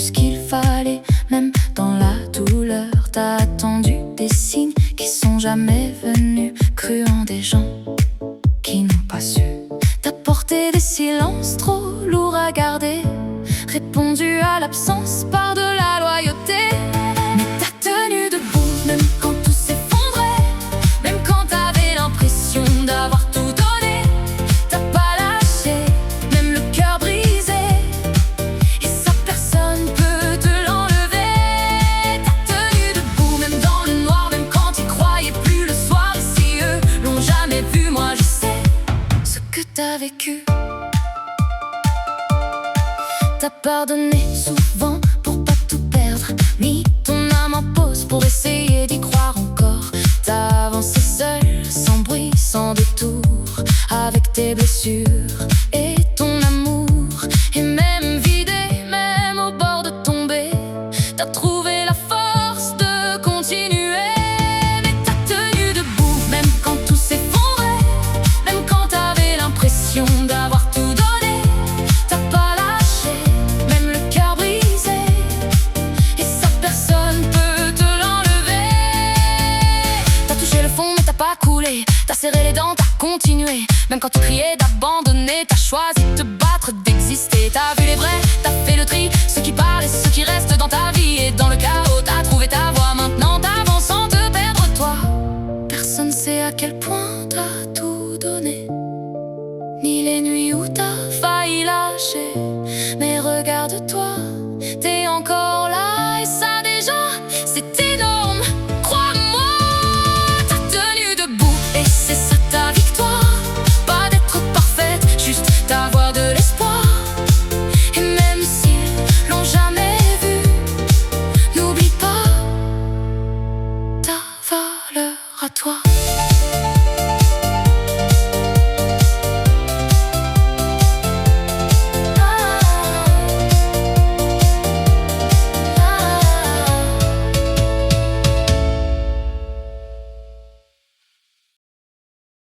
plus qu'il fallait. Même dans la douleur, t'as attendu des signes qui sont jamais venus. Cru en des gens qui n'ont pas su. T'as porté des silences trop lourds à garder, répondu à l'absence par de la loyauté. Mais t'as tenu debout même quand tout s'effondrait, même quand t'avais l'impression d'avoir tout donné. T'as pas lâché, même le cœur brisé, et ça personne peut te l'enlever. T'as tenu debout même dans le noir, même quand t'y croyais plus le soir. Et si eux l'ont jamais vu, moi je sais ce que t'as vécu. T'as pardonné souvent pour pas tout perdre, mis ton âme en pause pour essayer d'y croire encore. T'as avancé seul, sans bruit, sans détour, avec tes blessures et ton amour. Et même vidé, même au bord de tomber, t'as trouvé la force de continuer. Mais t'as tenu debout même quand tout s'effondrait, même quand t'avais l'impression d'avoir tout donné. T'as pas lâché, même le cœur brisé, et ça personne peut te l'enlever. T'as touché le fond mais t'as pas coulé, t'as serré les dents, t'as continué. Même quand tu criais d'abandonner, t'as choisi de te battre, d'exister. T'as vu les vrais, t'as fait le tri, ceux qui parlent et ceux qui restent dans ta vie. Et dans le chaos, t'as trouvé ta voie, maintenant t'avances sans te perdre toi. Personne sait à quel point t'as tout donné, ni les nuits où t'as failli lâcher. Mais regarde-toi, t'es encore là, et ça déjà, c'est énorme, crois-moi. T'as tenu debout, et c'est ça ta victoire. Pas d'être parfaite, juste d'avoir de l'espoir. Et même s'ils l'ont jamais vu, n'oublie pas ta valeur à toi.